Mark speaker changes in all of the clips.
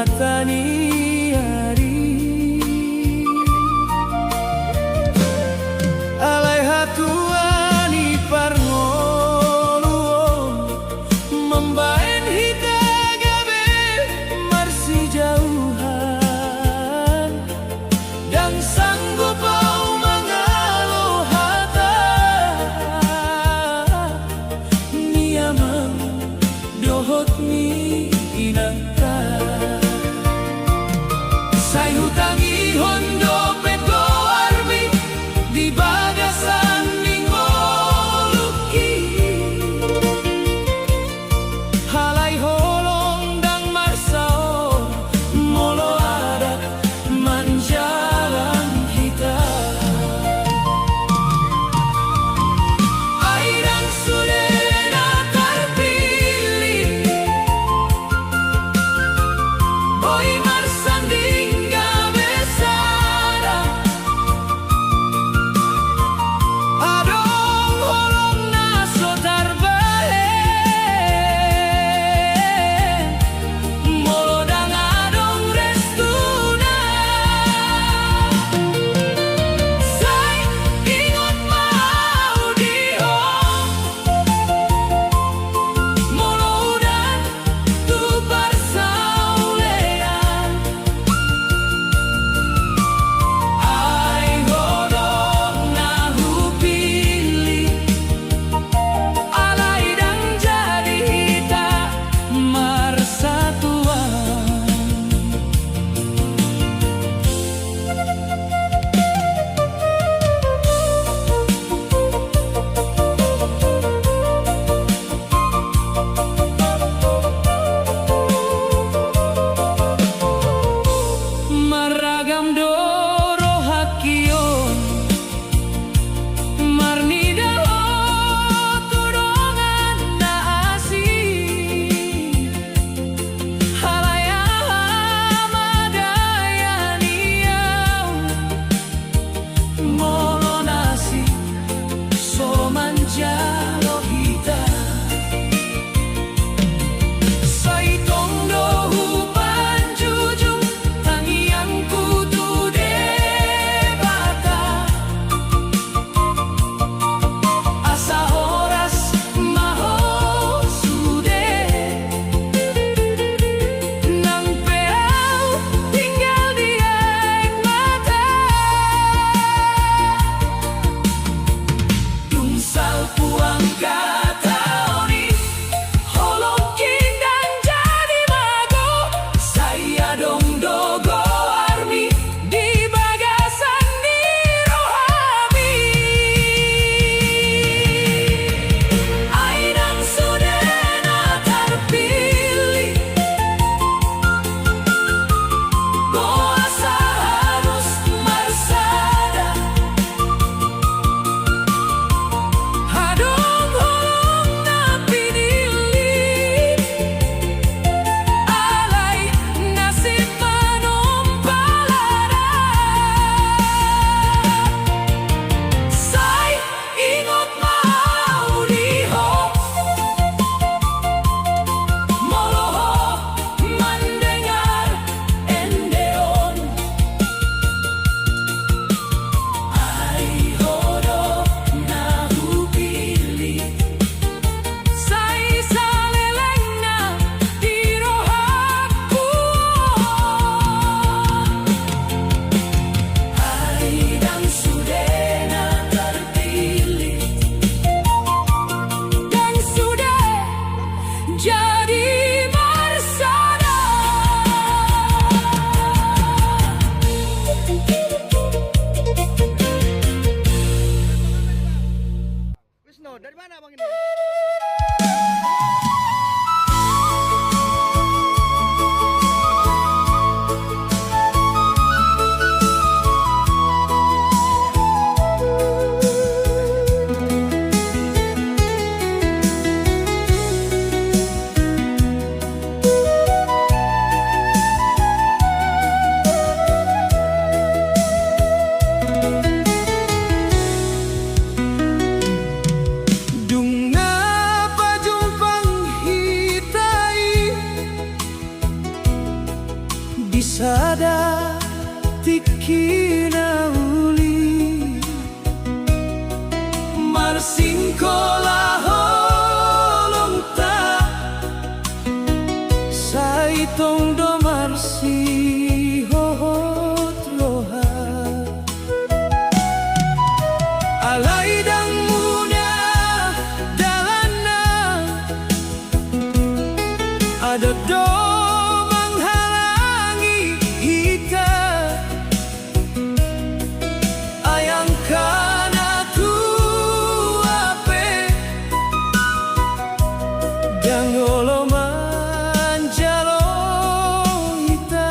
Speaker 1: matani hari alai hatuani parngoluon membaen hita gabe marsi jauhan dan sanggup au mangalo hata niamang dohot ni inangka say hutangi hondo pego armi di bagasan ningoluki halai holong dang marsao molo ada manjalan hita airang sudena terpilih boy marsanding gabesada adong holong naso tarbalen molo dang adong restuna say ingot mau dihong molo udan tu parsaulean ai hodong nahu pilih alai dang jadi hita marsatuan maragam doro hakion marni dalo tudongan naasi halaya madaya niau molo nasi solo manjalo hita say tondo panjujung tangiang kutu debata asa horas maho sude nang peau tinggal dia mata tungsal puang kataoni holong kindang jadi mago saya dong dogo armi di bagasan di rohami airang sudena terpilih boasa harus marsada hadong holong napi dilit alai nasib manompalada say ingot mau dihong moloho mendengar endeon ai hodong nahu pilih say salelengna di rohaku ai dang sudena terpilih dan sudah jadi marsada
Speaker 2: Wisnu, dari mana abang ini?
Speaker 3: kina uli marsingkola holong ta saitong do marsi hohot loha alay dang muna dalana ada do menghalangi kita ayang kana tu ape dangolo manjalo ita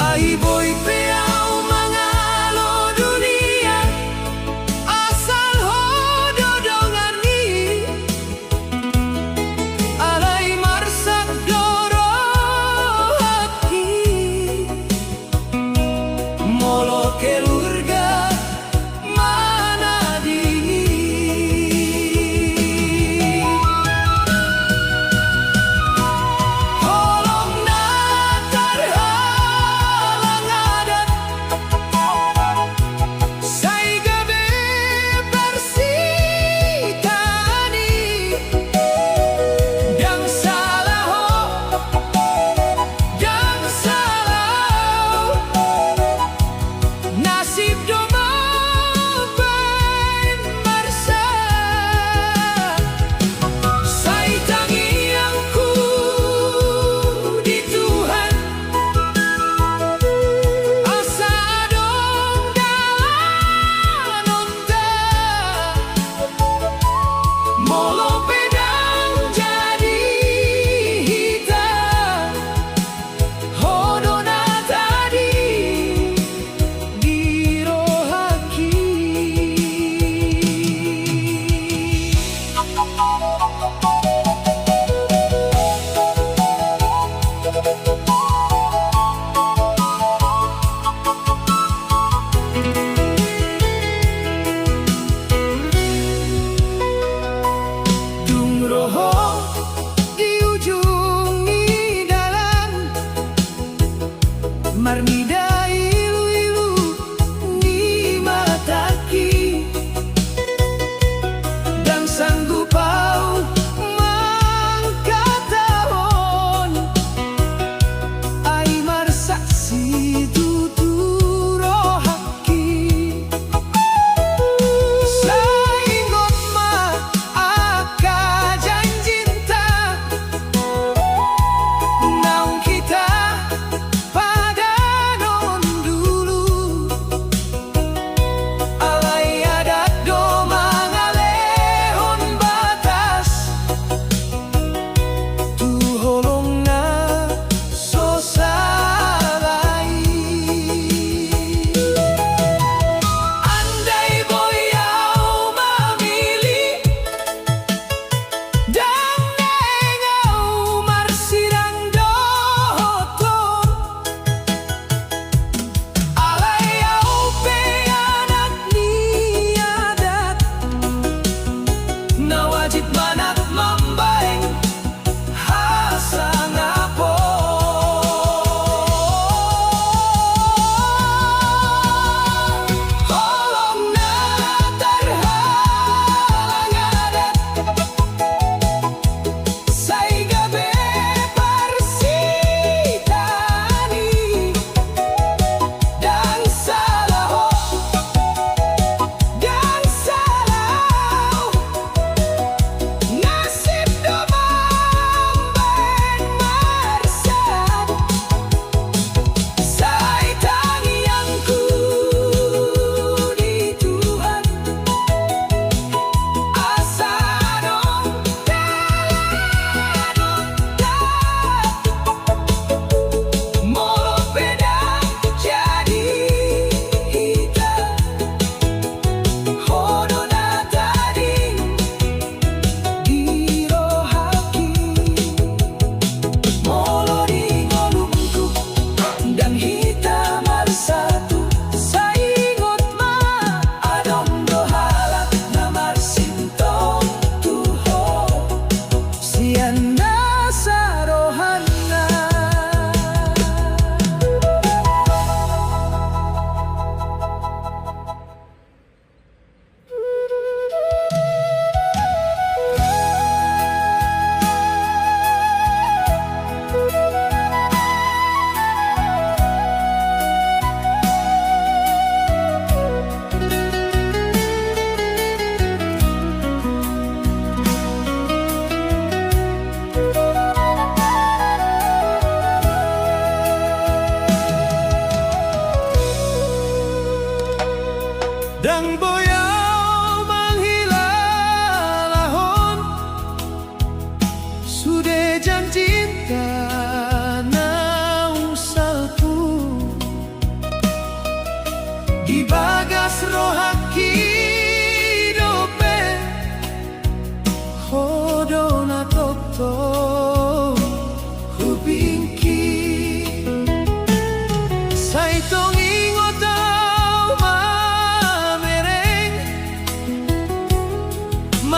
Speaker 3: ai boy peau mangalo dunia asal ho dodongan ni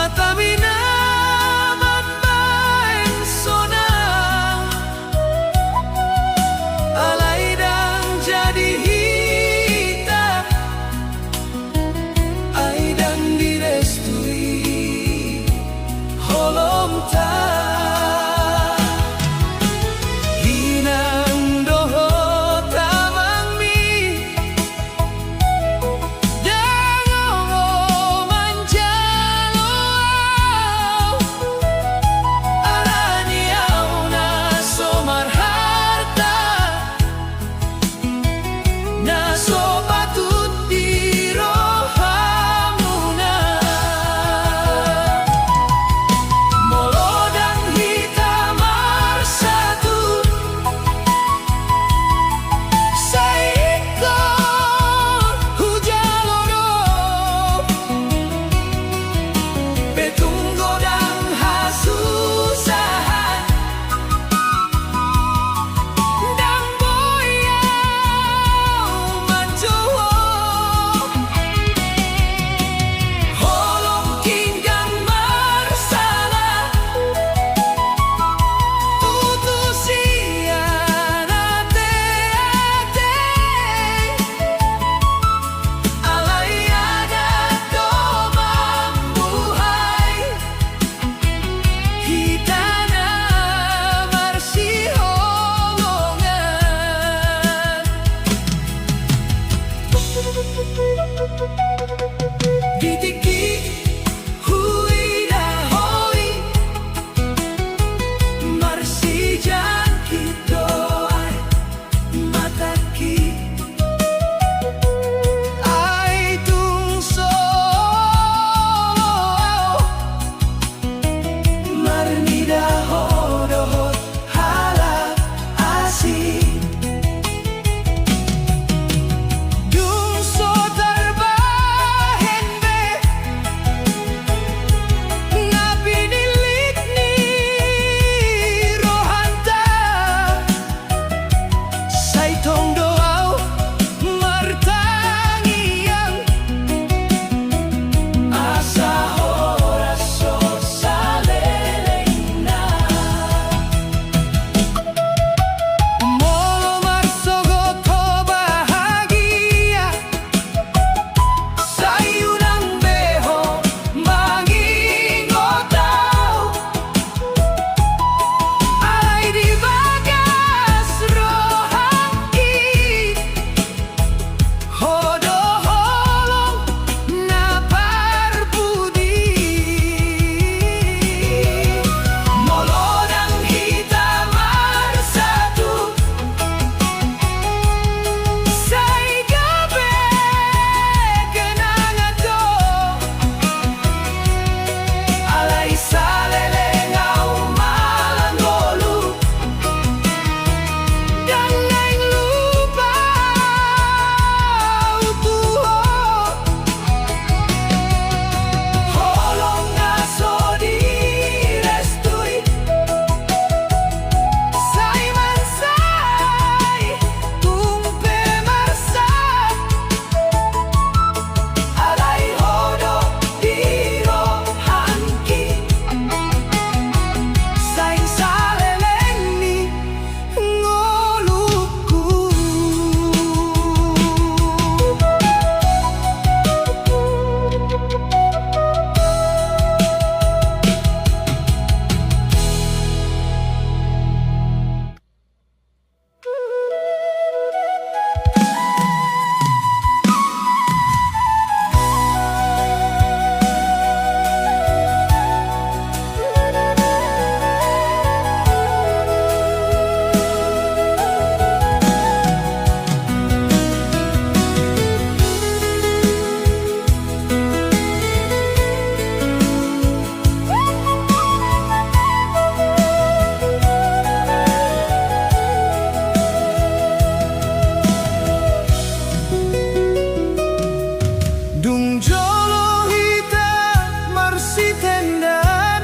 Speaker 3: mata minaman baeng sona alai dang jadi hita ai dang direstui holom ta hinang doho tamang mi dangongo manjalo alani auna somar harta na so patut dirohamuna molodang hitam marsatu saiko hujaloro betunggodang hasusahan dang boyau manjowo holong kinggang marsala tutusian ate-ate alai ada domang buhay hitana marsi holongan ditiki hui dahoi marsi jangki doai mataki ai tungso marnida hodohot halap asih Dungso terbahen be Nabi nilik ni rohanta Saitong doau martangiang Asa horaso salelena Molo marsogoto bahagia sayunang beho mangingotau alai di bagas rohangi hodo holong napar budi molodang hitam marsatu sai gabe kenangan do alai salelengau malanggolu dan neng lupa utuho holong ngaso direstui sai mansai tumpe marsat alai hodo dirohanki saing saleleni ngoluku Dung jolo hita marsi tendan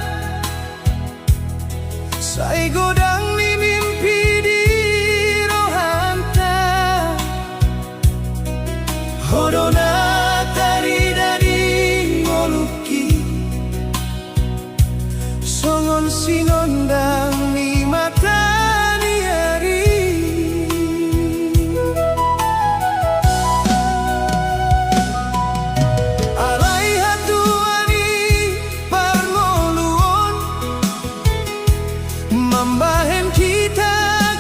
Speaker 3: sai godang ni mimpi di rohanta hodona tari dari ngoluki sinondang ni matani hari alai hatuani parngoluon mambahen kita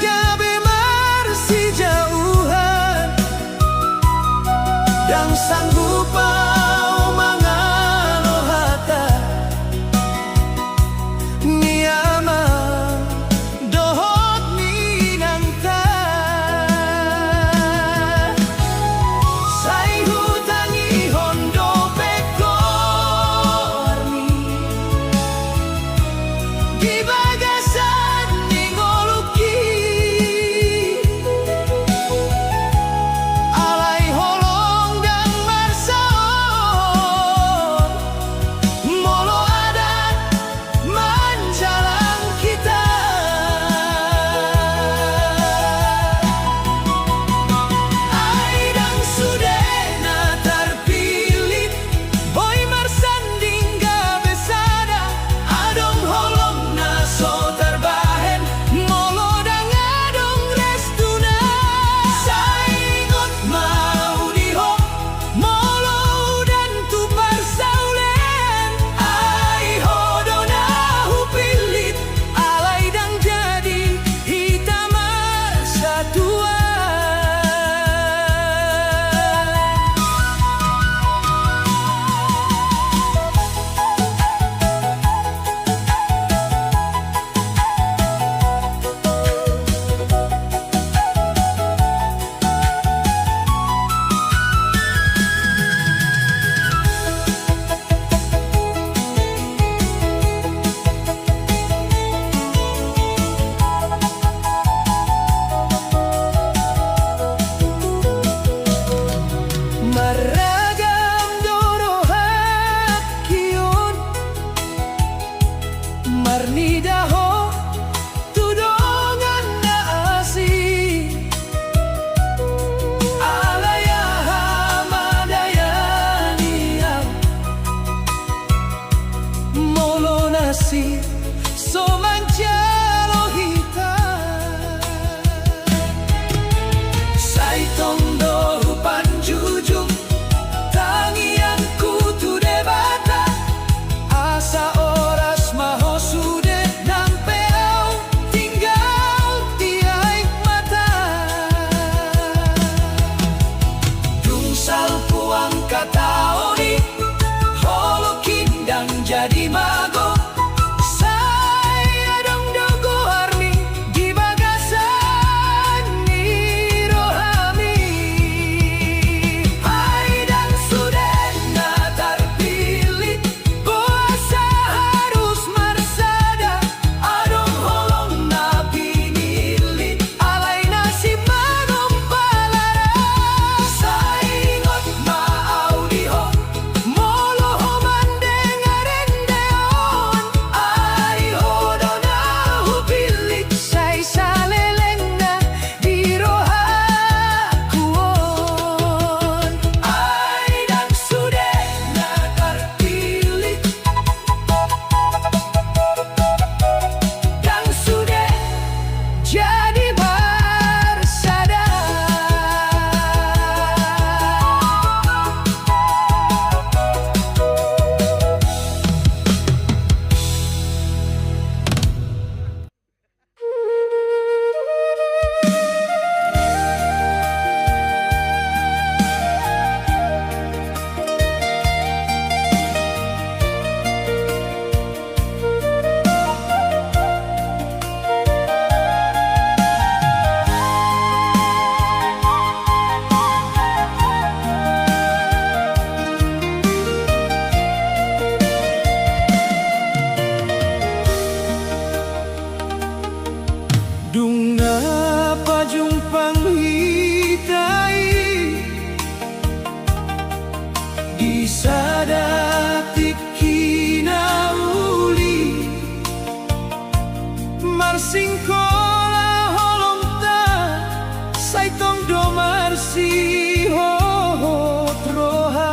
Speaker 3: gabe marsi jauhan dan sanggup pau mangalohata niama dohot minangta sai hutangi hondo pekorni di bagasan ningoluki alai holong dan marsaon molo adat menjalang kita aidang sudena terpilih boy marsanding gabe sada adong holong naso terbahen molo dang adong restuna saingot mau diho molo dan tu parsaulen ai hodona hupilit alai dang jadi hitam satuan Maragam dorohat kion marnidaho tudongan naasi alaya madayaniam molo nasi somancalo hitam sai tondo panjujung tangian kutu debata asa oras maho sude nampeau tinggal tiai mata dungsal puang kataoni holo kindang jadi mago saya dong dogo armi di bagasan ni rohami aidang sudena terpilih puasa harus marsada adong holong nabi nili alai nasib magompalara saingot maau diho molo homan dengarendeon ai hodona hupilik sai salelengna di rohakuon aidang sudena terpilih dan sudah jadi marsada Dunga pajumpang hitai di sadatik kinauli marsing kola holong ta saitong do marsi ho troha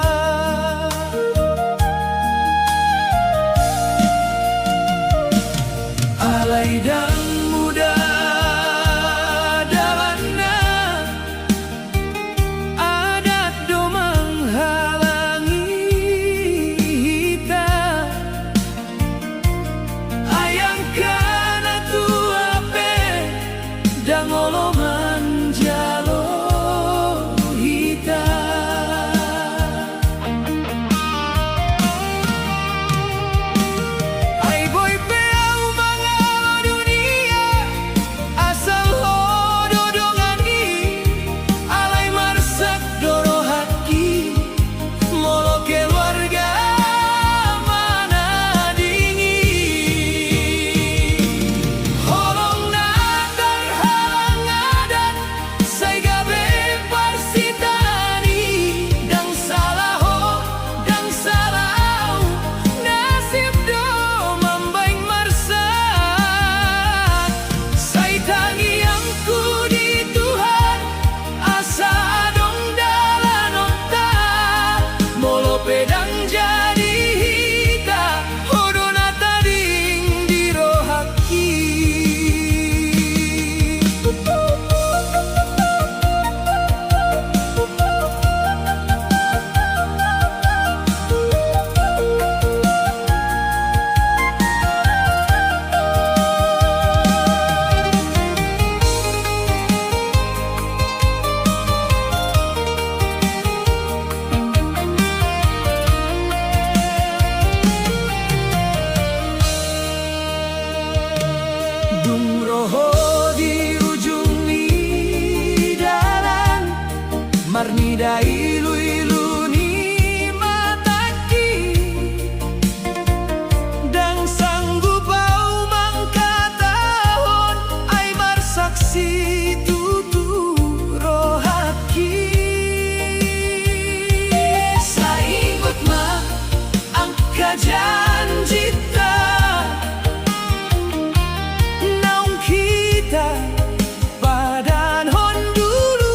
Speaker 3: dai lui luni mataki dan sanggup bau mangkatahon ai marsaksi tuturo haki saingot ma ang kajanjita naung kita padanhon dulu.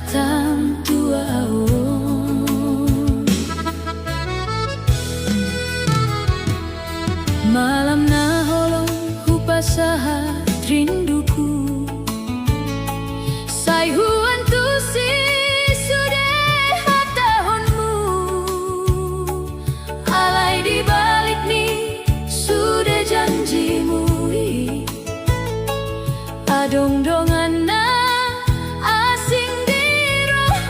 Speaker 1: datang tua malam na holong hupasaha rinduku sai huan tu si sudah tahunmu alai di balik ni sudah janjimu adong dongan na asing di roh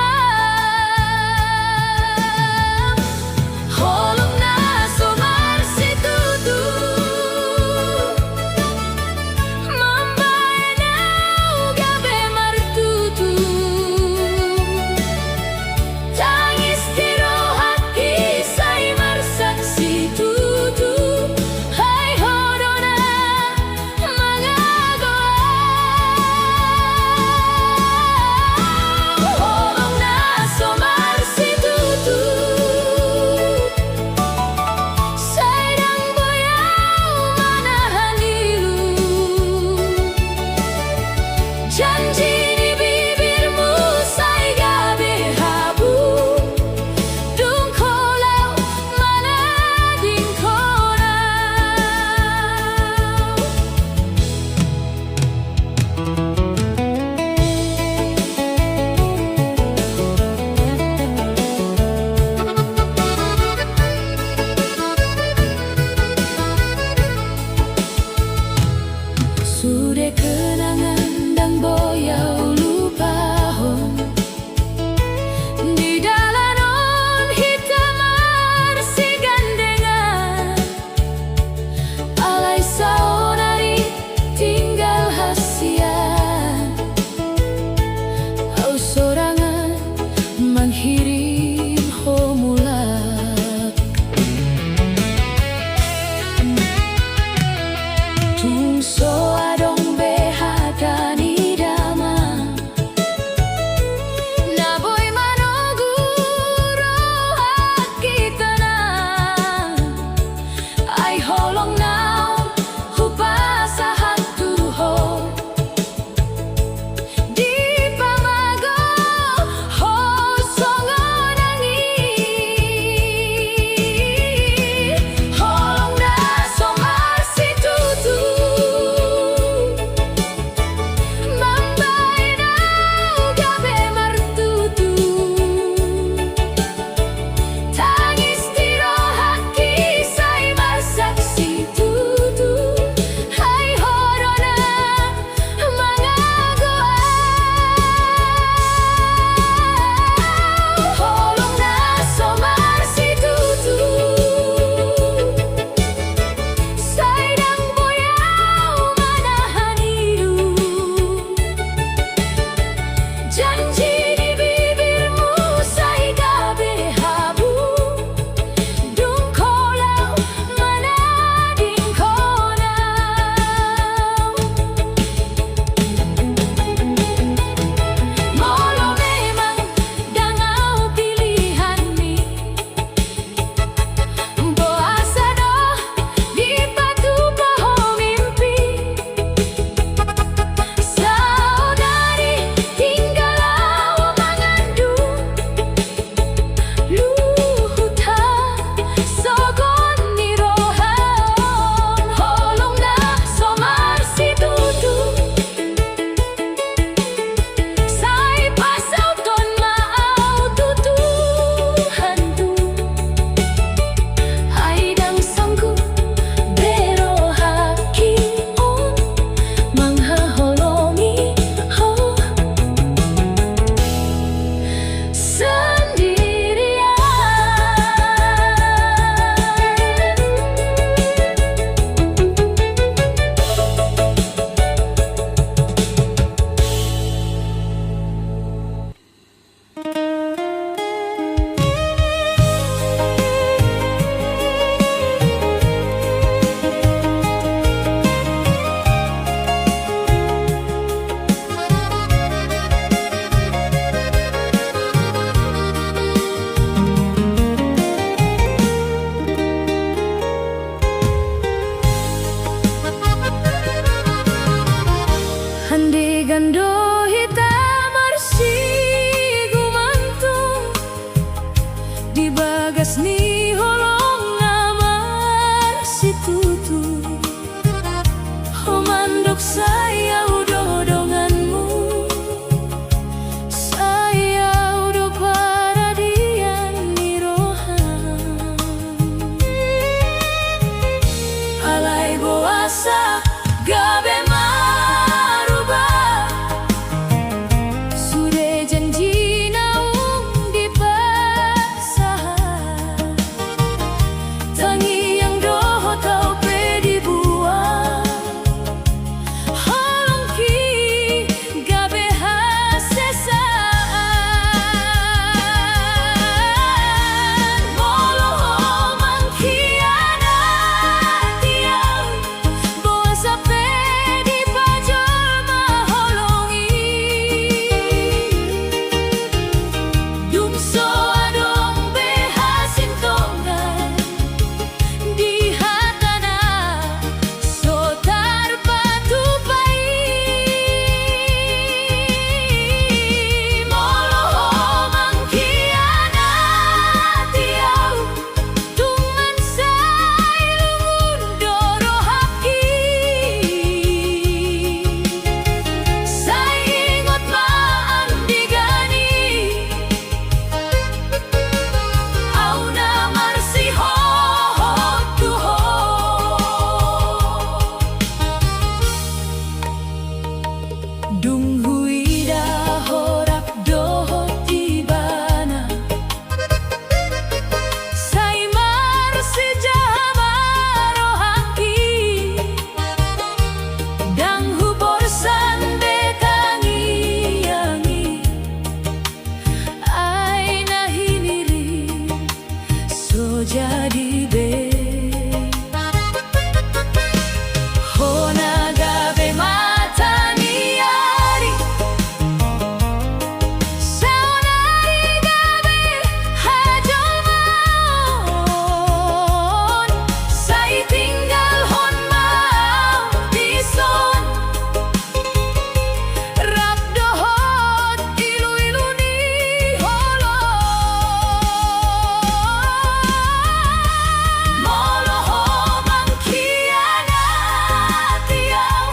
Speaker 1: so jadi be. Hona gabe mata niari, saunari gabe hajol maon, sai tinggal hon mau bison. Rap dohot ilu-ilu ni holong, moloho mangkhianati au,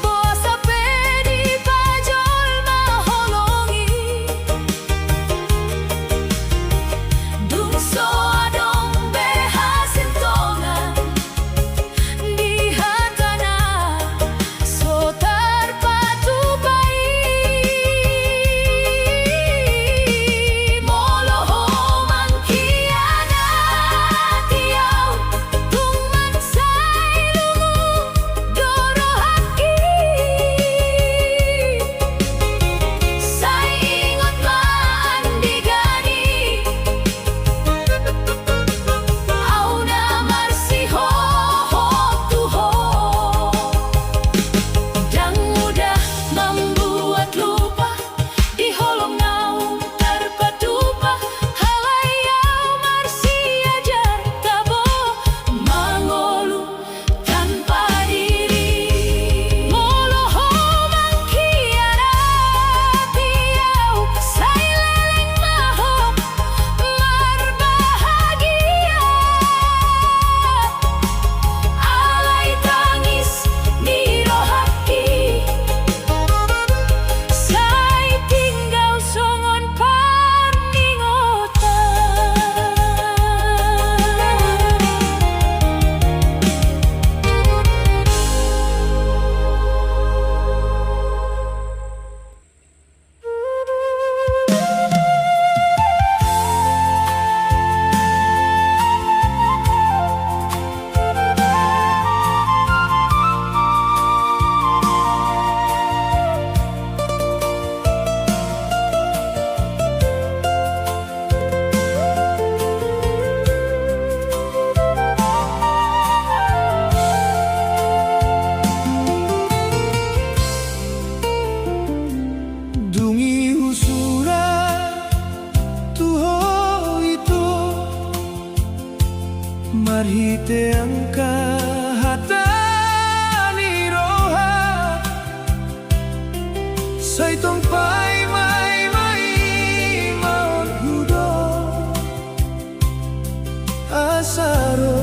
Speaker 1: bosa pedi pajol maholongi. Dungso adong behasintongan di hatana, so terpatupai. Moloho mangkhianati au, tung mansai lungu dorohaki. Sai ingot maandigani, au na marsiho tuho. Dan mudah membuat lupa, di holong naung terpetupa. Halayau marsi ajar tabo, mangolu tanpa diri. Moloho mangkhianati au, sai leleng maho marbahagia. Alay tangis nirohaki, sai tinggal songon paningotan.
Speaker 3: Dungi husura tuho itu marhite angka hatani roha, sai tong pai mai maon hudo asaro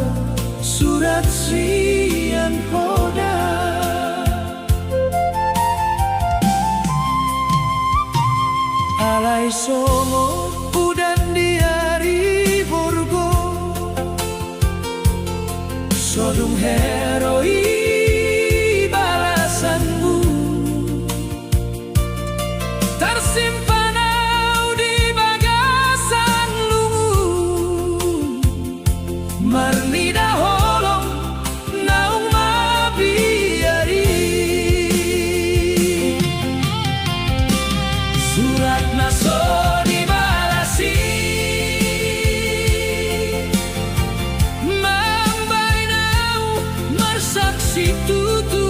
Speaker 3: surat sian hoda. Alay songo udan di hari borgo, sodung heroi balasanmu tersimpan au di bagasan lungu. Marnida holong naung mabiari, surat naso dibalasi, mambainau marsaksi tutu.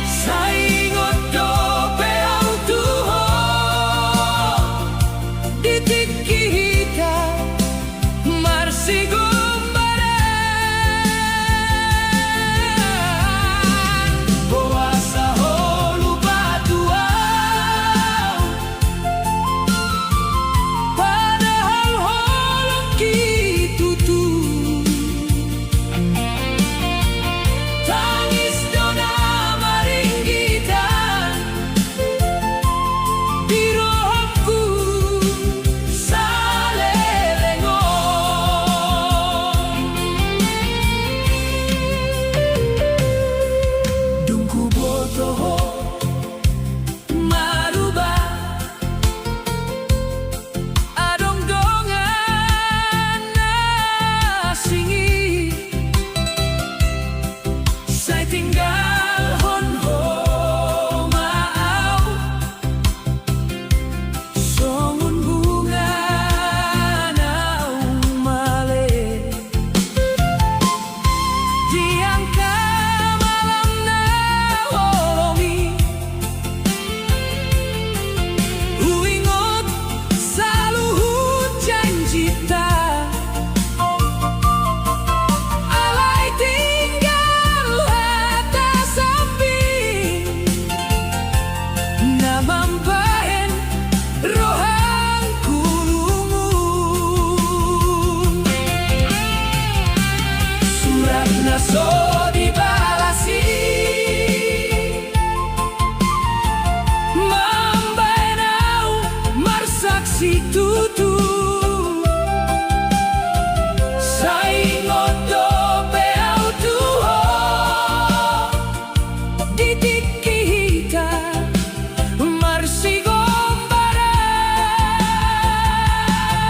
Speaker 3: Saingot dope au tuho, ditikihika so dibalasi mambaenau marsaksi tutu saingoto beau tuho ditikihita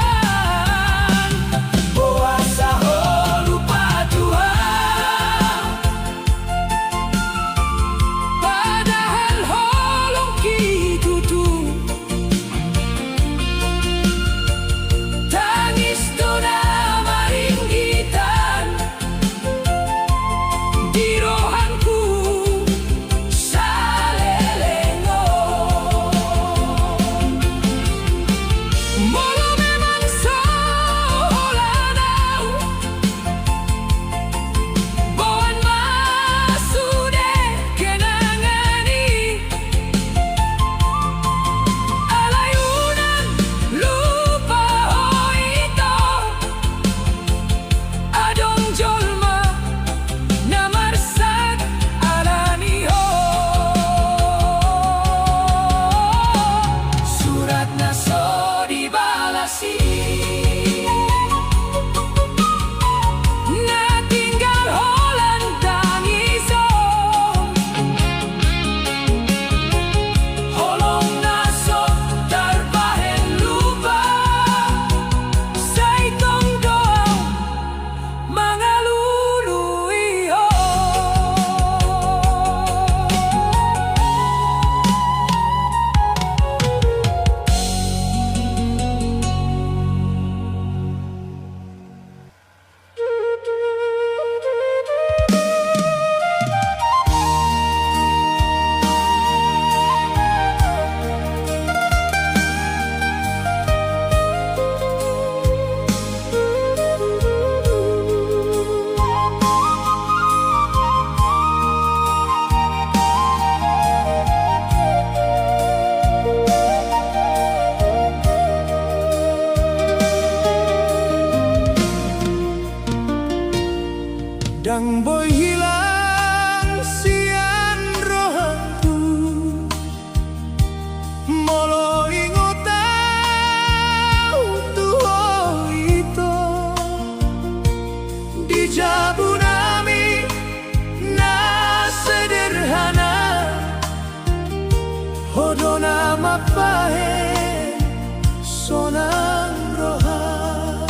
Speaker 3: marsigombaran puasa ho lupa Tuhan padahal holong kitutu tangis tuna maringgitan di rohanku salelengon molo memang solanau boan masude kenangani alayunan lupa hoito adong jolma namarsat alaniho surat naso dibalasi natinggal holan tangiso holong naso tarbahen lupa saitong doa mangaluluiho dang boy hilang sian rohanku molo ingotau tuho ito di jabunami na sederhana hodona mapahe sonang rohan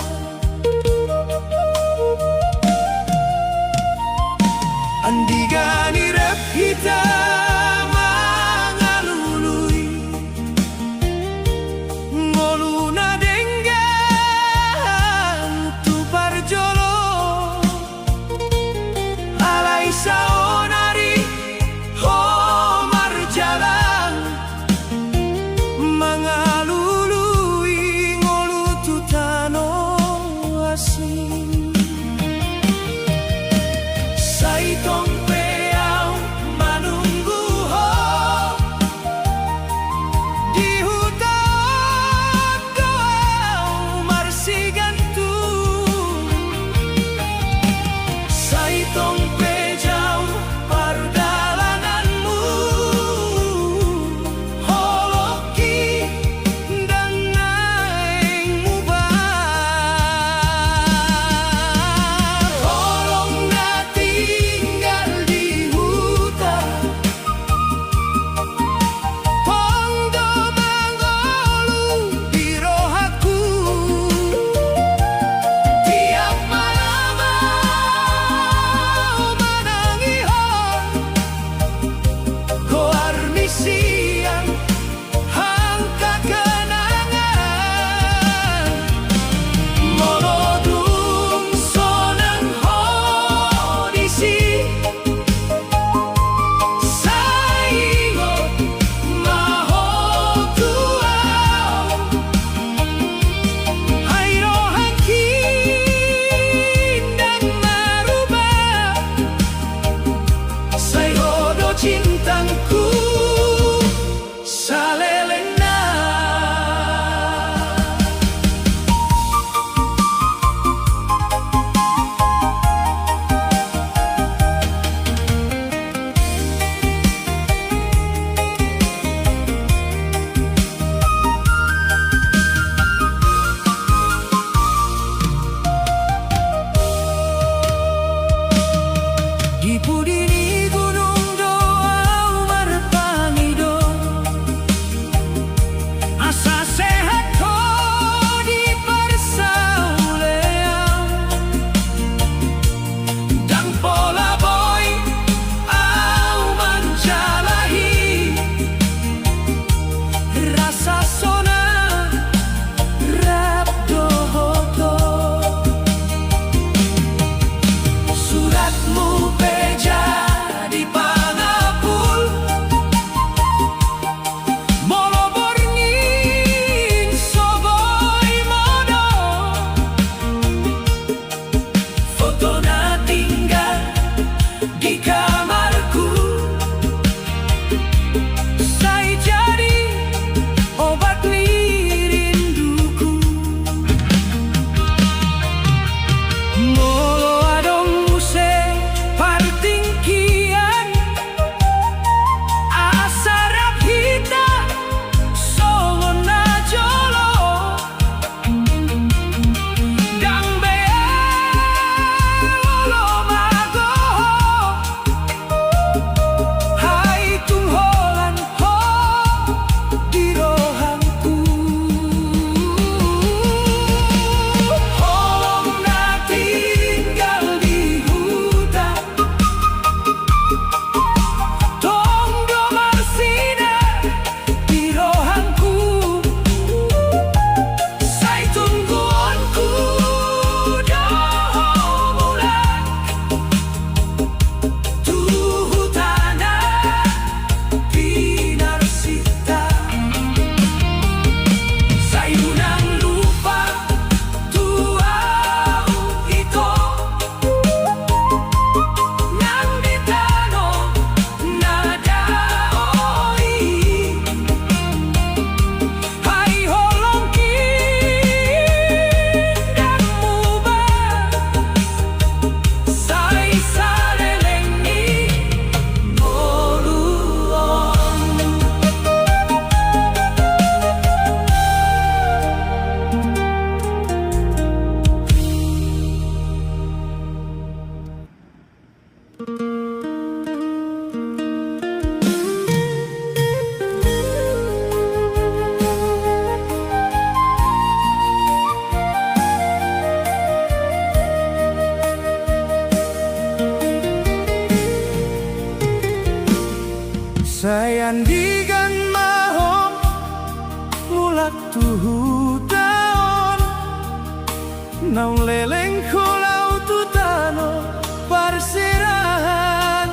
Speaker 3: naung leleng kolau tutano parserahan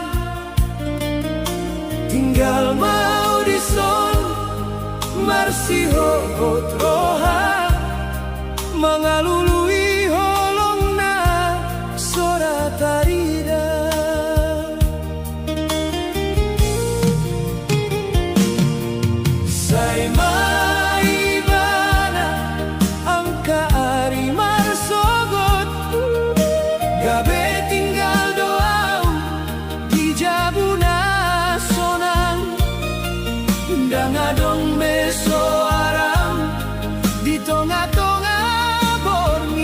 Speaker 3: tinggal mau dison marsiho troha mengalului holongna sora tarida sai mai bana angka ari marsogot gabe tinggal doau di jabuna sonang dangadong beso aram di tonga-tonga borneo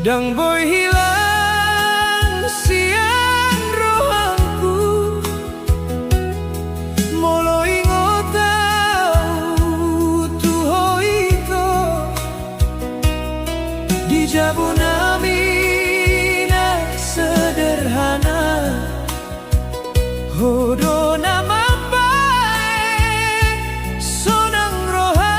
Speaker 3: Dang boy hilang siang rohanku, molo ingotau tuho ito di jabunami na sederhana. Hodo nama baik sonang rohan.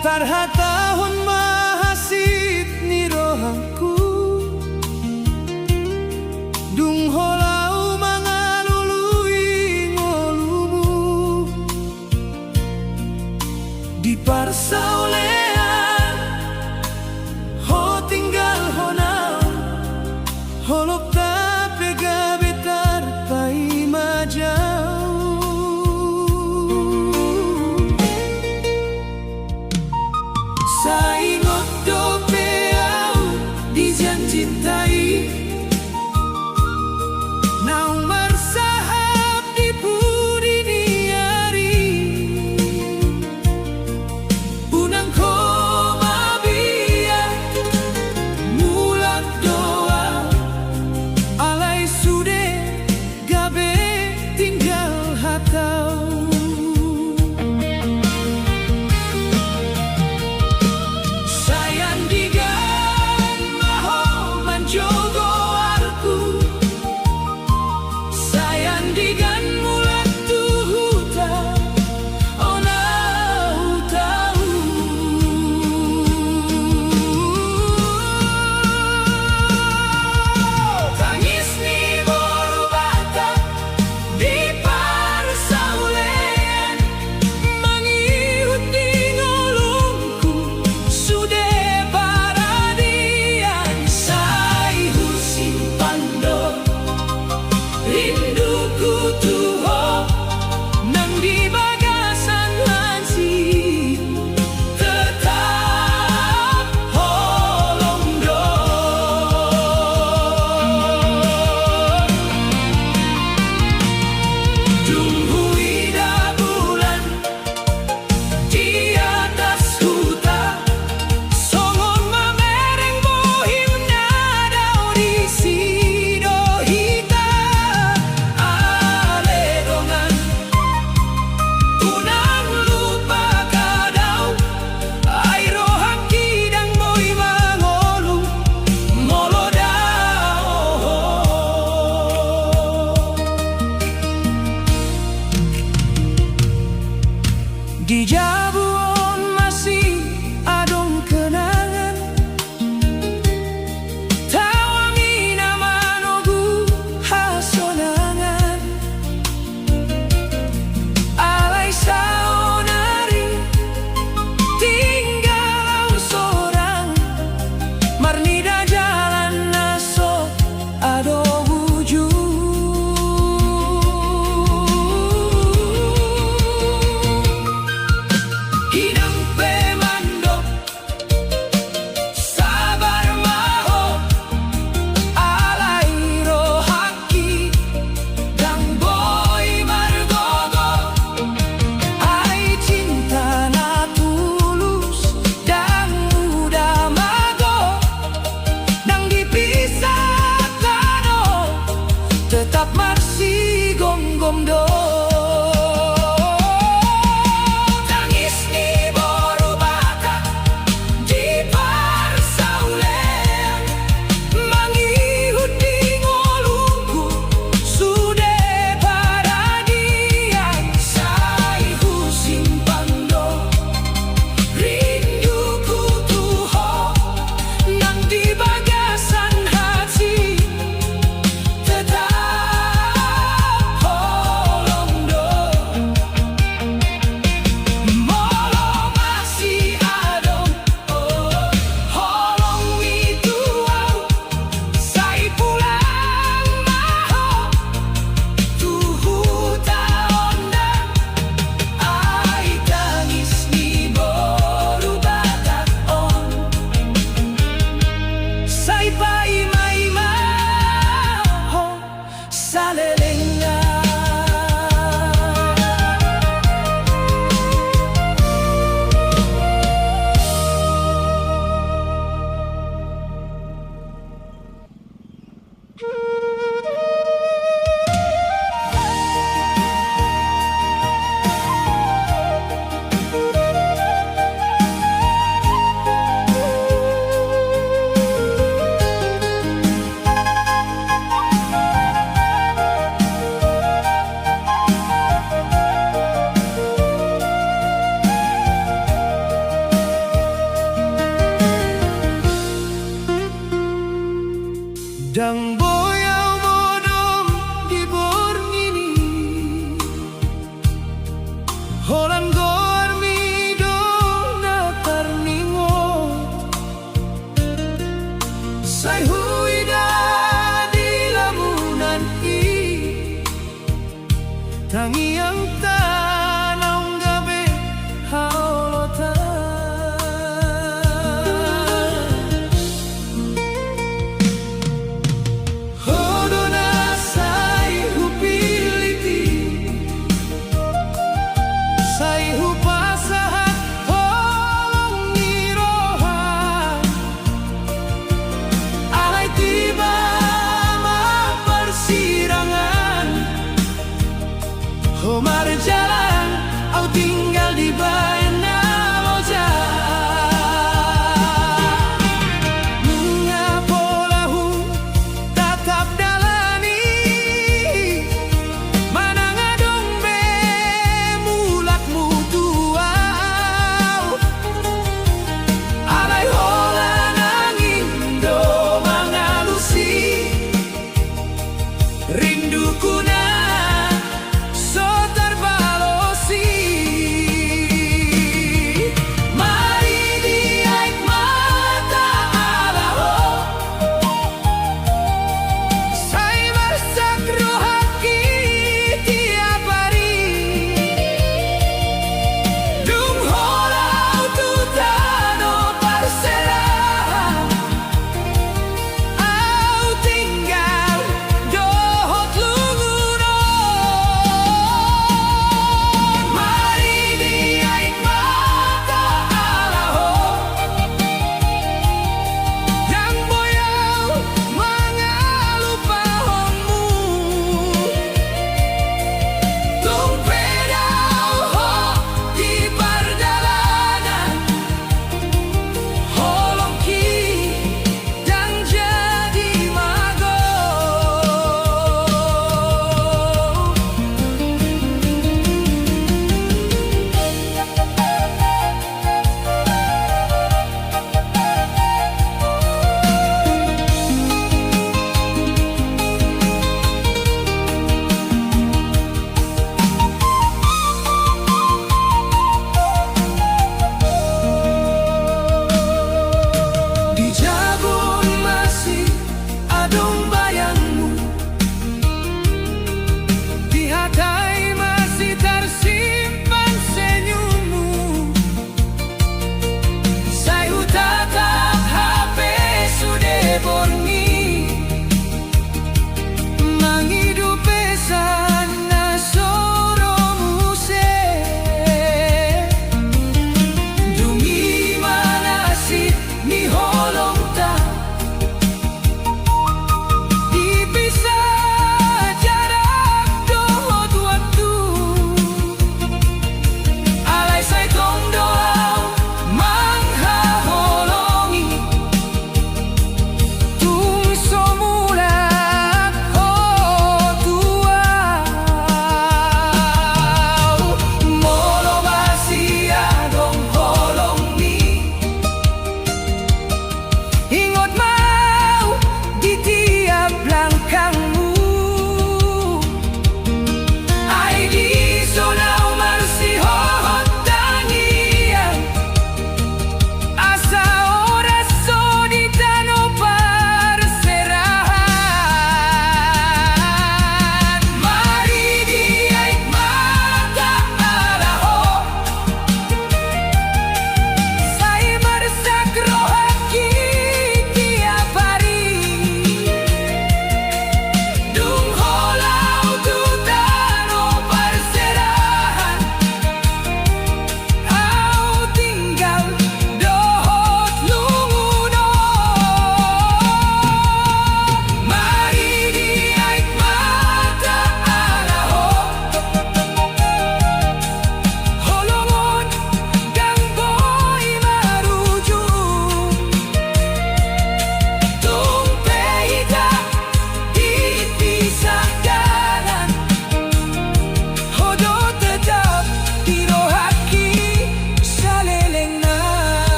Speaker 3: tarhatahon mahasit ni rohangku dungholau mga luluy ngolumu di parsaulean ho tinggal honau holop ta pegabetar pai majau saingot dopeau di jan cintai naung marsahap di pudi diari unang ko mabia mulak doa alai sude gabe tinggal hatau sayang digan maho manjogo arku sayang digan mulak tuhuta ona utau tangis ni borubata di parsaulean mangiut di ngolongku sude paradian sai husin pando rinduku tuho nang di bagasan lansi tetap holongdo tunggu ida bulan di atas huta songon mamereng bohim nadau di sido hita ale dongan unang lupa kadau ai rohang kidang boy mangolu molodao di jabuon masih adong kenangan tawangi nama nogu hasonangan alai saonari tinggal seorang marnida jalan naso ado wujud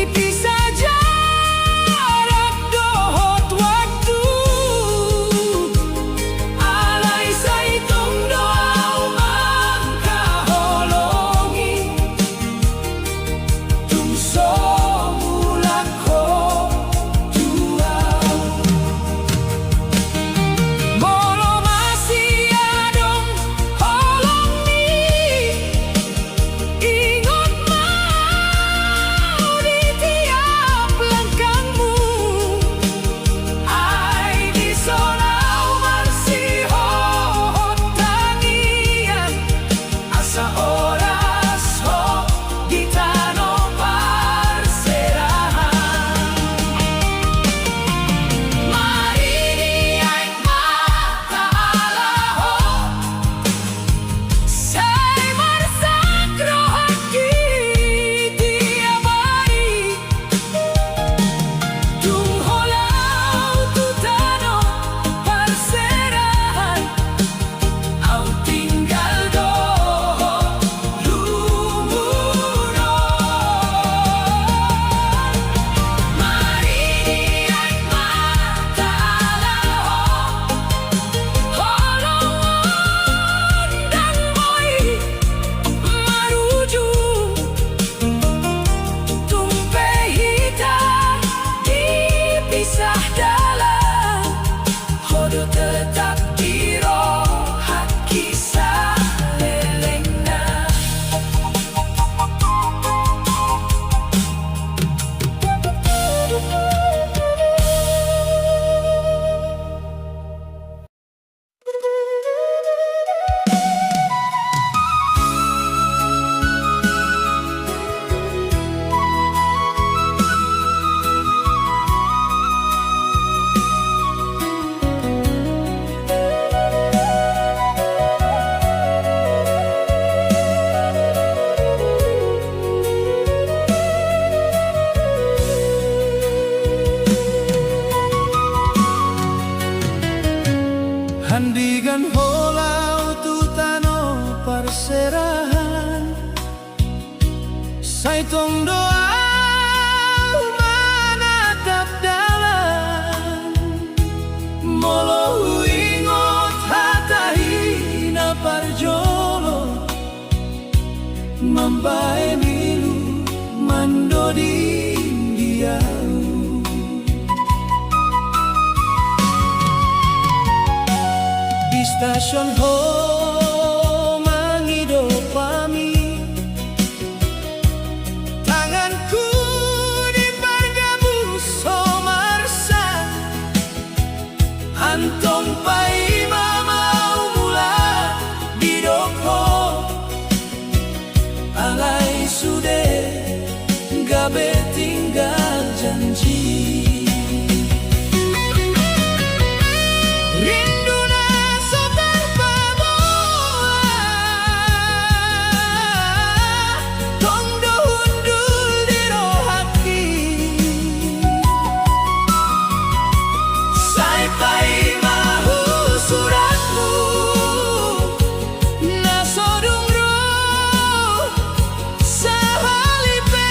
Speaker 3: dipisah jarak dohot waktu. Alai saitung doa mangka holongi tungso mulako dua. Molo masih adong holong ni ingot mau di tiap langkahmu. Ai di sonau masih hohot tangian asa oras ho di tano parserahan. Mari diai mata alaho sai marsakro haki tiap hari. Tung holau tu tano parserahan au tinggal doho lumuron. Mari diai mata alaho holongon dan moi maruju tumpe hitam dipisah dalam hodo tetap diro haki salelengna. Handigan holau tu tano parserahan saitong doa manatap dalam. Molo ingot hatahi na parjolo mambae milu mandodin diau. Di stasiun ho mangido pami tanganku di pargamu somarsa antong pai mamau mula di doko alai sude gabe tinggal janji. Rinduna so terpamoa tong dohundul di rohaki sai pai mahu suratmu na sodung roh sahalipe.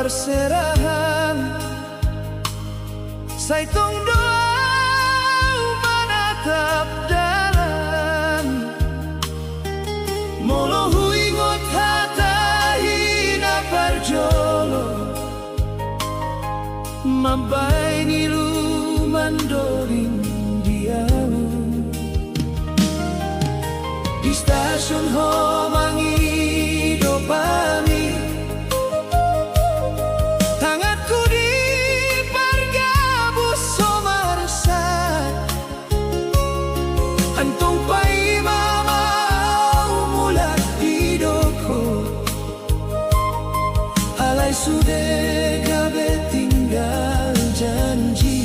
Speaker 3: perserahan Saitong doa menatap dalan Molo huingot hatahina parjolo Mabay nilumandoring diang Di stasiun Homangido pami Tanganku di pargabus somarsat Antong paimamau mulat hidupku Alay sude gabe tinggal janji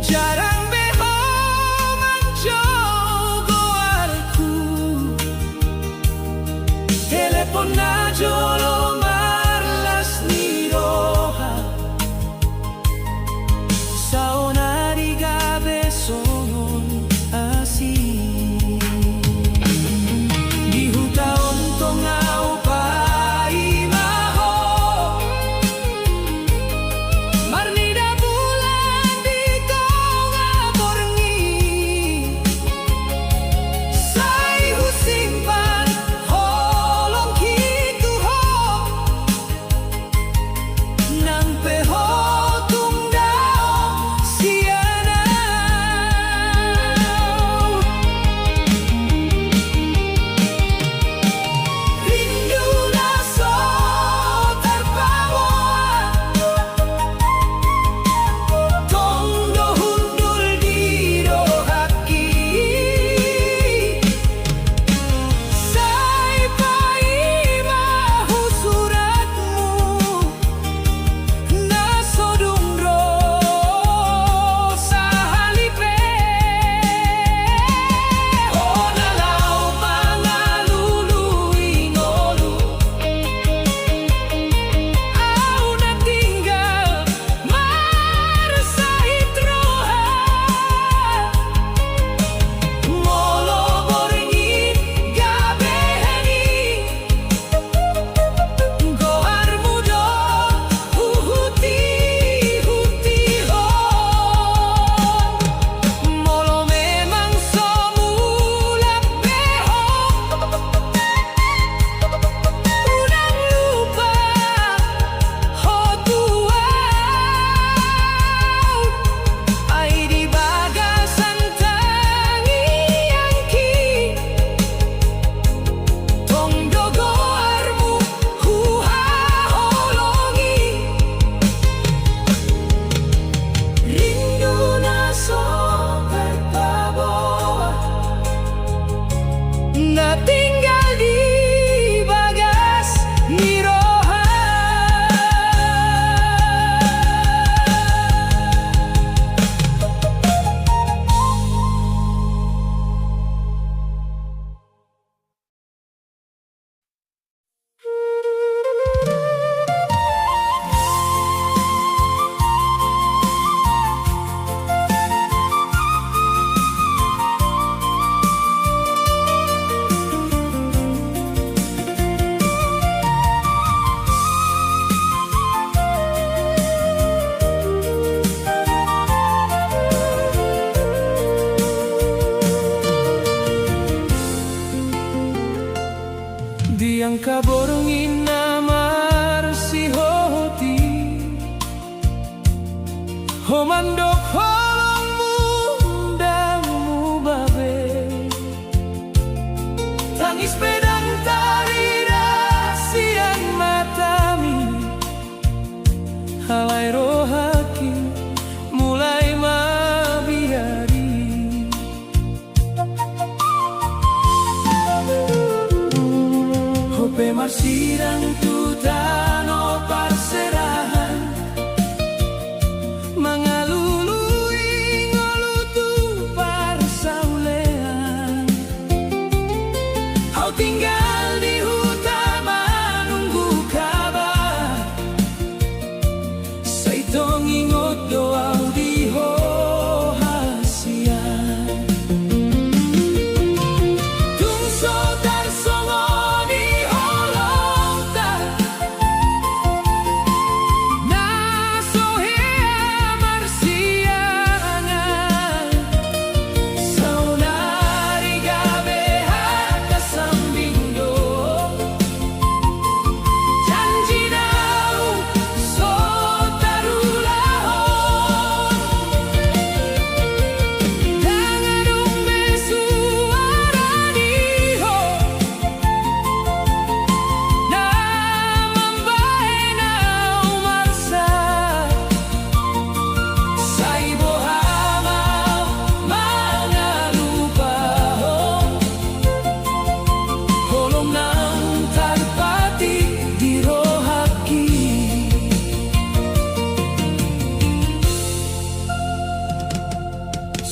Speaker 3: Jarang behong anjau goarku Telepon na jolo marlas ni roha Saona di gabe songon asing Di hutaon tongau paimaho Marnida bulan di kau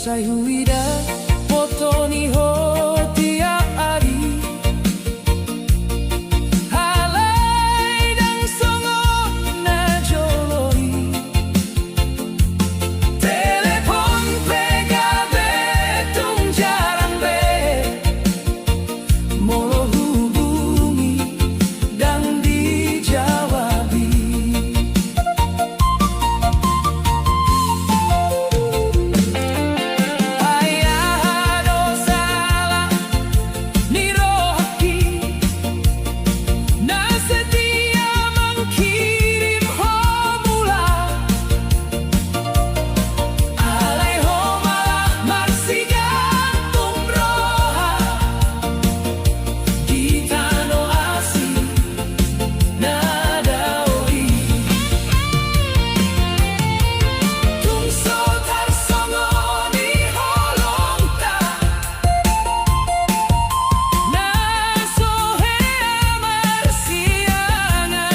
Speaker 3: Sai huida foto ni ho tiap hari. Halai dan songo na jolori. Telepon pegabe tung jarang be. Molo hubungi dan dijawabi. Ayah dosa ni rohaki na setia mengkirim homula. Alai homalah marsigantung roha di tano asi nadaoi. Tungso tarsongo ni holongta na sohea marsiangan.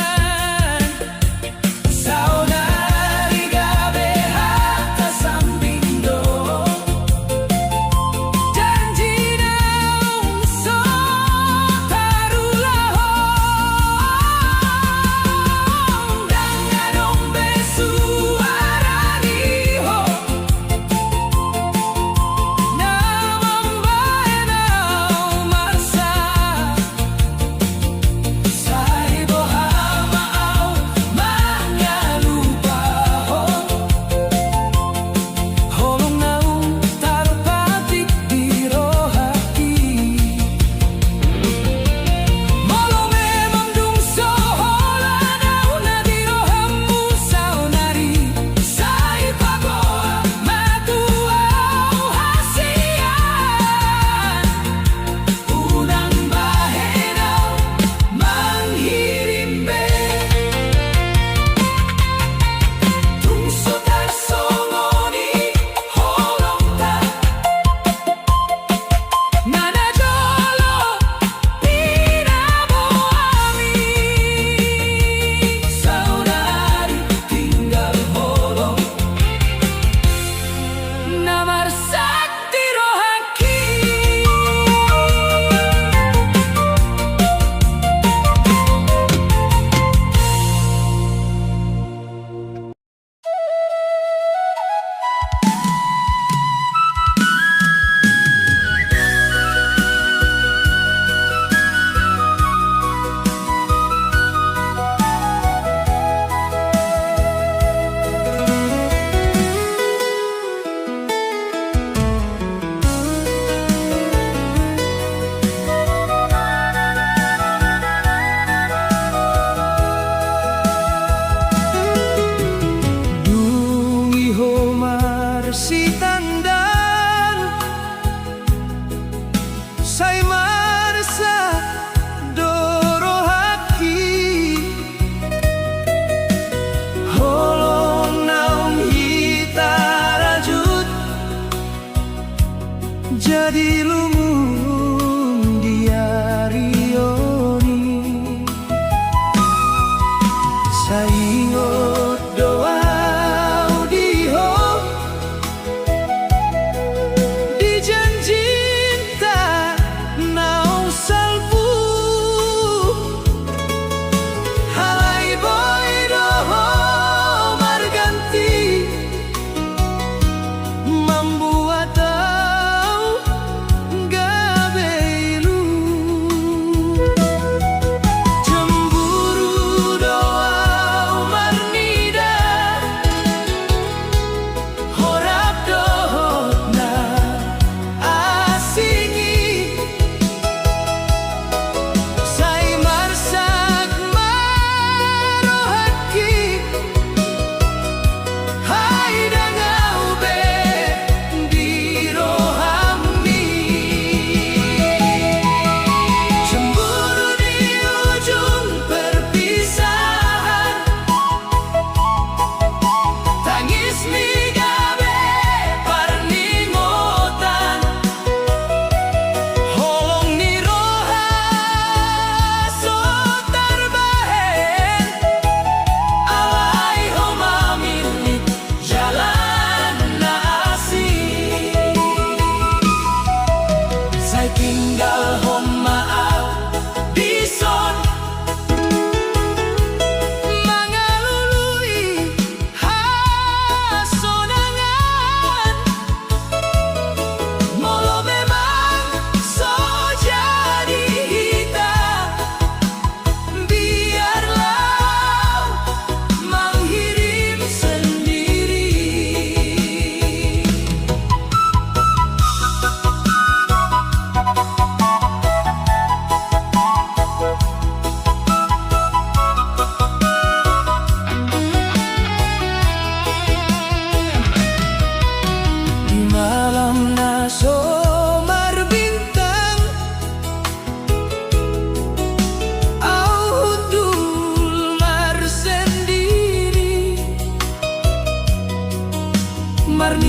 Speaker 3: Saudari gabe hatta sambindo janji naung so tarulahong danganong besuarani ho na mambaenau marsa sai bohamaau mangalupa ho holong naung tarpatik di rohaki. Molo memang dungso hola nauna di rohammu saunari. Sai pagoa matuau hasian. Unang bahenau manghirim be. Tungso tarsongo ni holongta nana jolo pinaboami. Saudari tinggal holong namar sakti rohaki. Dungi homar si tandan sai marsa dorohaki. Holong naung hita rajut jadi lumung diarioni. Saingot doa diho dijanjinta naung salbu. Halai boy doho marganti membuat tau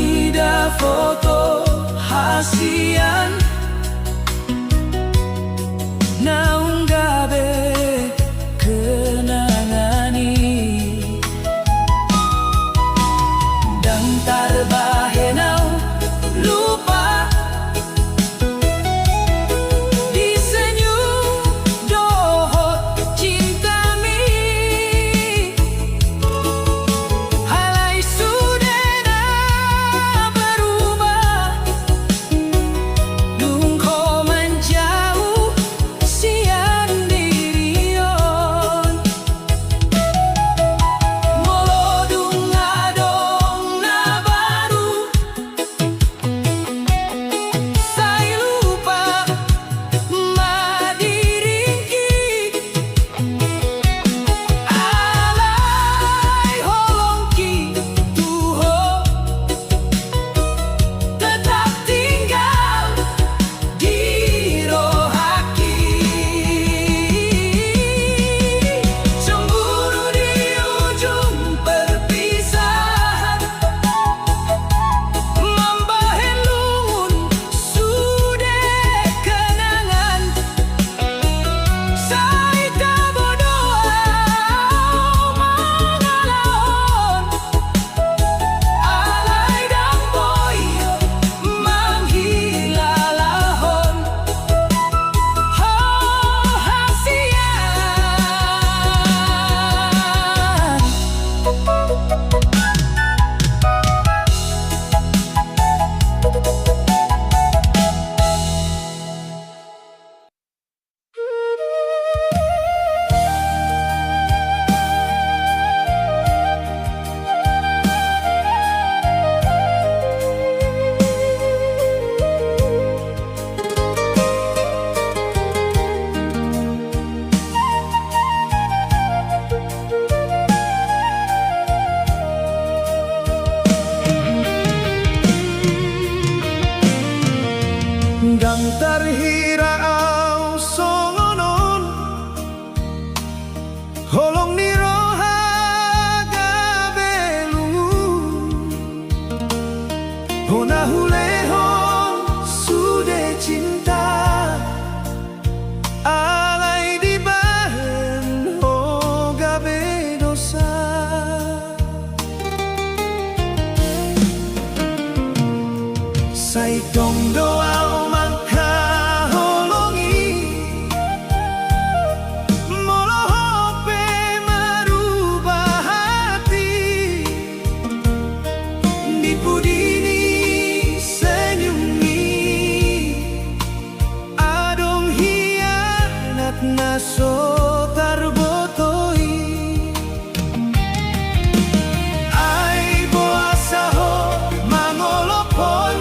Speaker 3: ida foto hasian naung gabe kenangani dan tarbahenau lupa disenyum dohot cintami halai sudena berubah dung ko menjauh sian dirion molo dung adong na baru sai lupa madiringki alai holongki tuho tetap tinggal di rohaki cemburu di ujung perpisahan mambahen lungun sudah kenangan saita berdoa mengalahon alai dan boyo menghilalahon oh hasian Gang terhirau songonon holong ni rohaga belungun hona hulehon sudah cinta alai di bahen hoga bedosa sai dong doa naso tarbotoi ai boasa ho mangolopon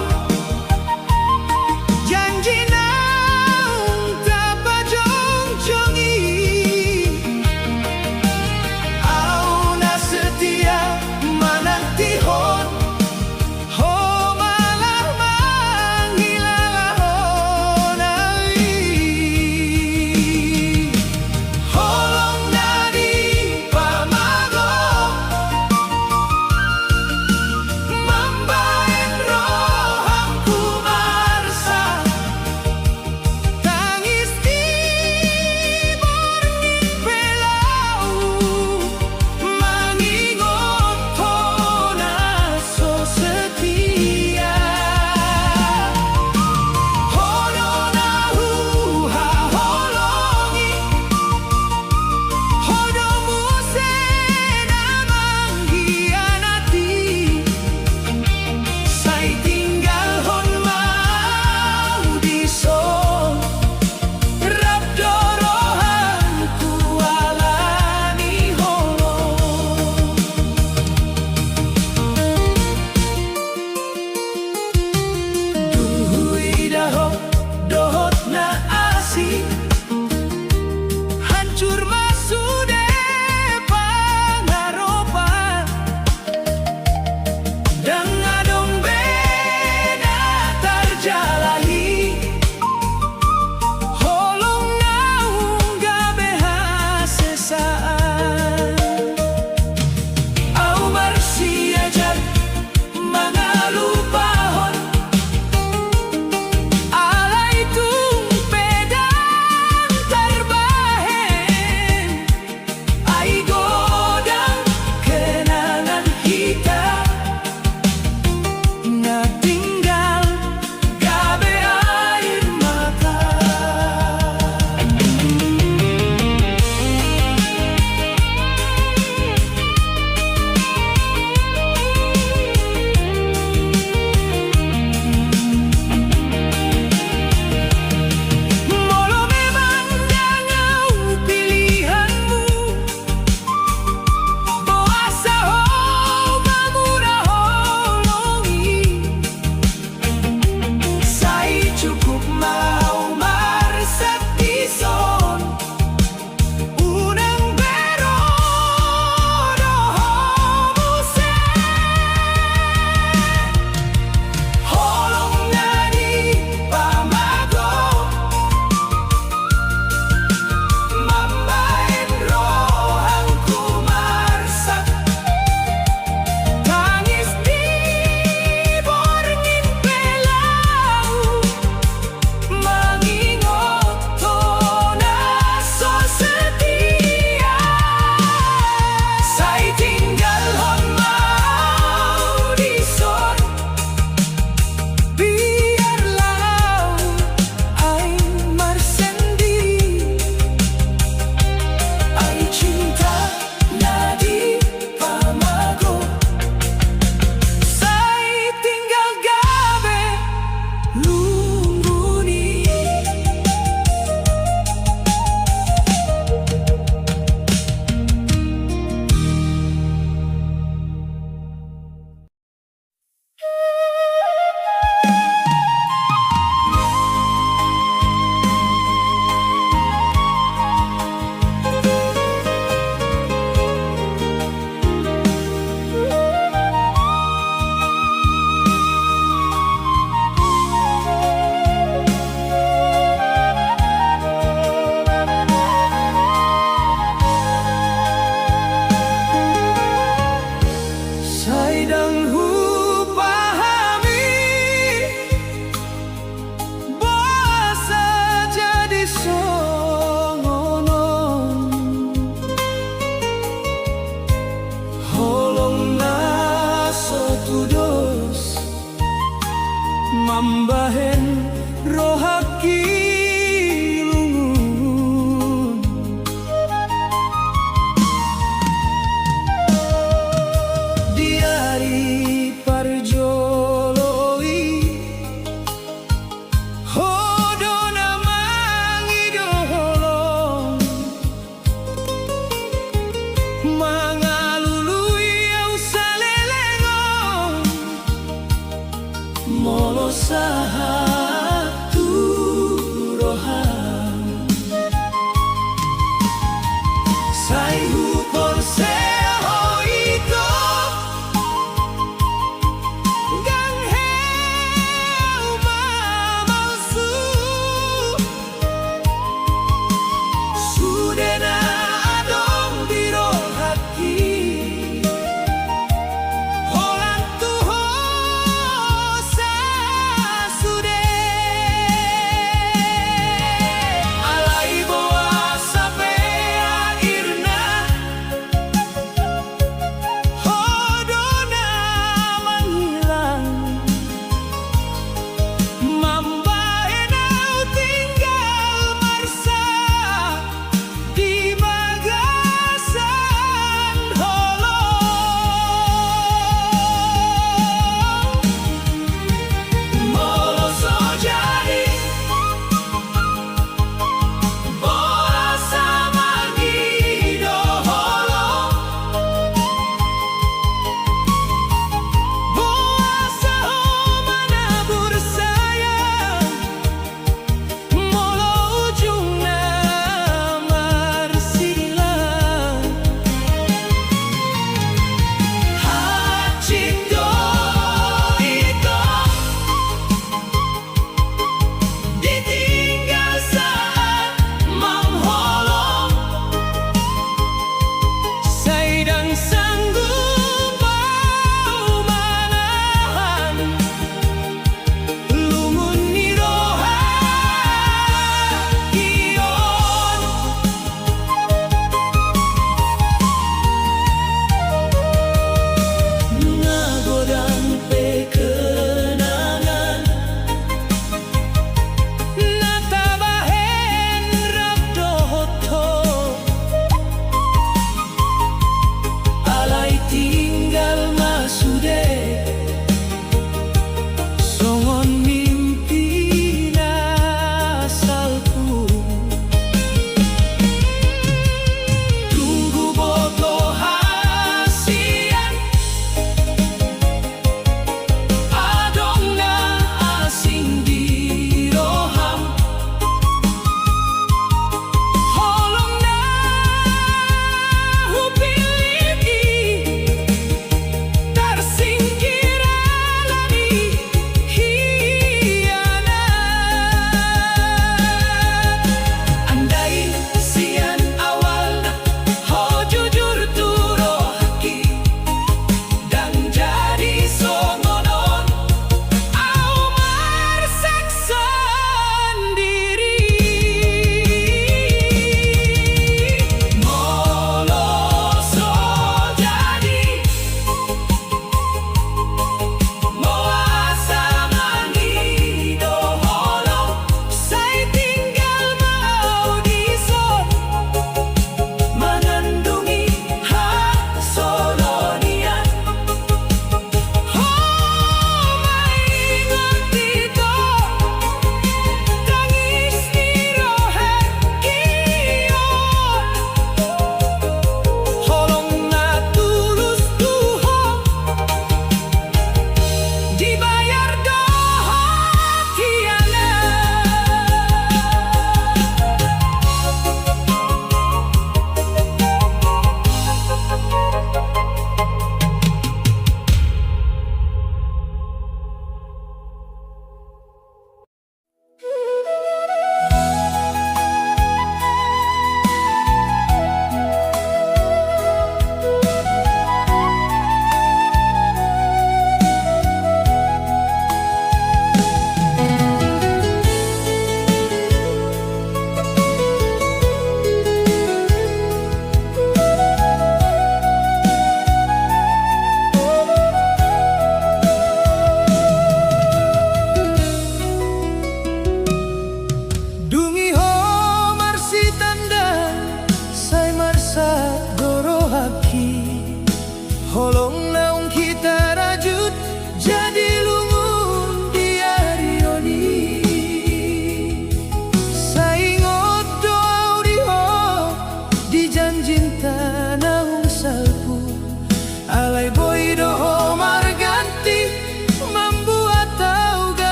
Speaker 3: mambahen rohaki lungun diari parjoloi hodona mangi doholong mangalului au salelengong molo sahatu rohan sai hukor seho ito gang heu mamalsu sudena adong biro haki holang tuho sa sude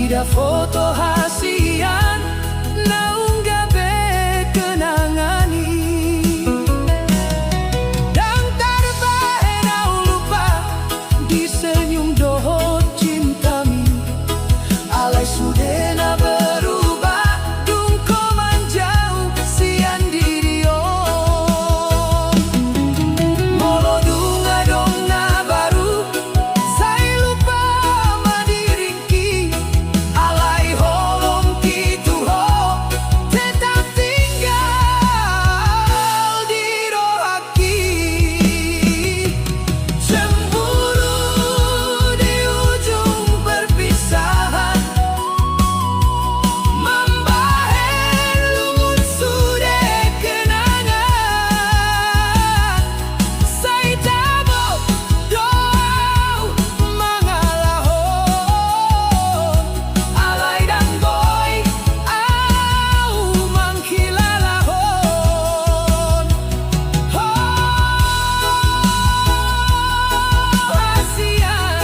Speaker 3: Ida foto hasian naunggah be kenangani dan tarbahe nau lupa di senyum dohot cintami alai sudena berubah dung koman jauh sian dirio molo dunga dong na baru saya lupa madiringki alai holong kitu ho tetap tinggal di rohaki cemburu di ujung perpisahan membahen lungun sudah kenangan saya tabok doa mangalahon alai dan boy au mangkilalahon hasian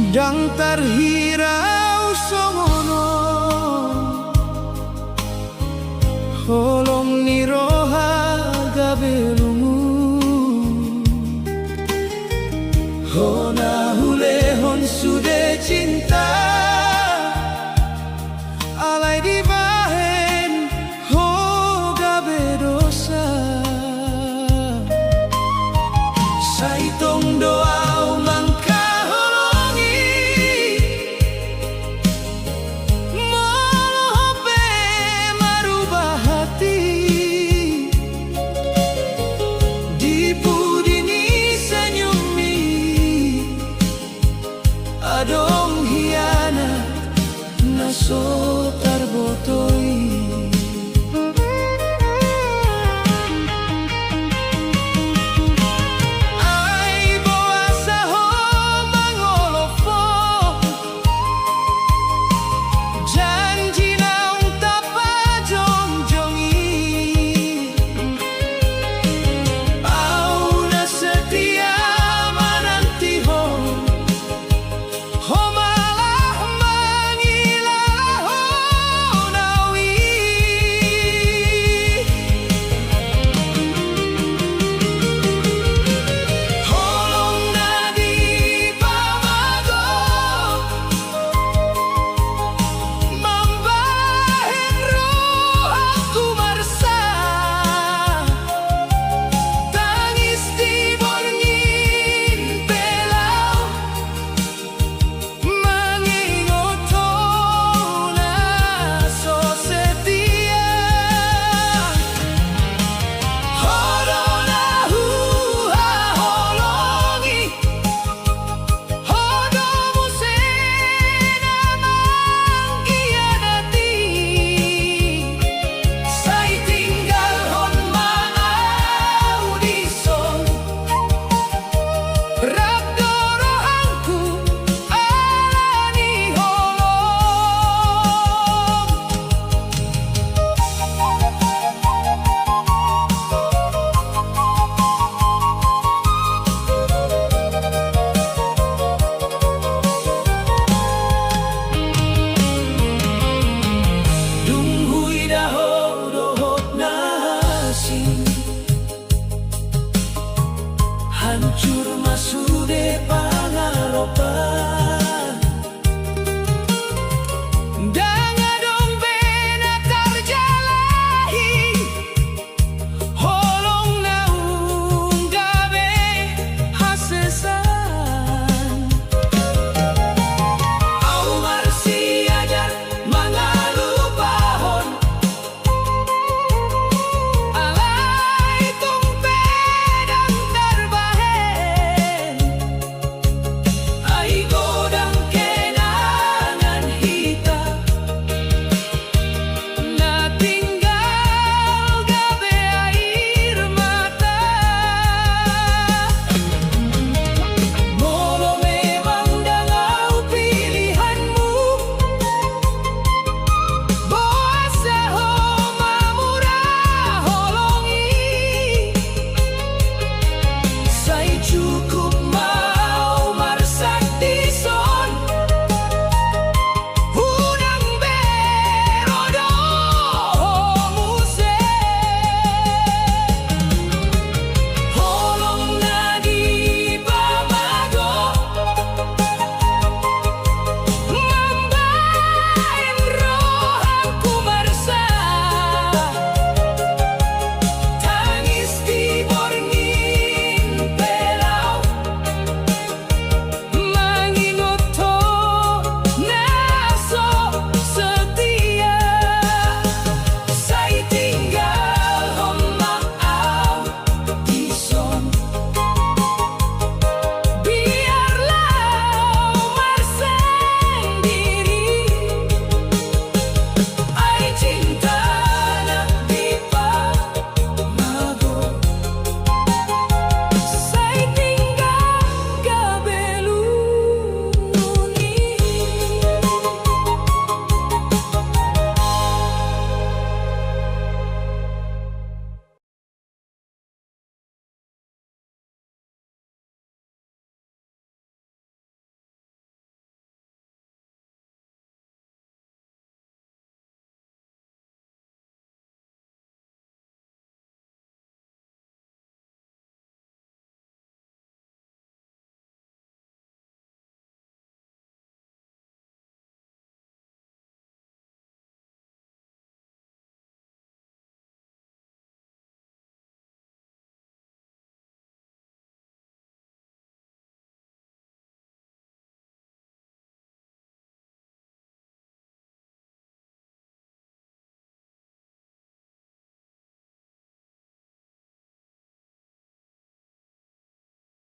Speaker 3: dang terhirau songono holong ni roha gabelungu hona hulehon sude cinta alai di bahen ho gabe dosa saitong doa adong hianat naso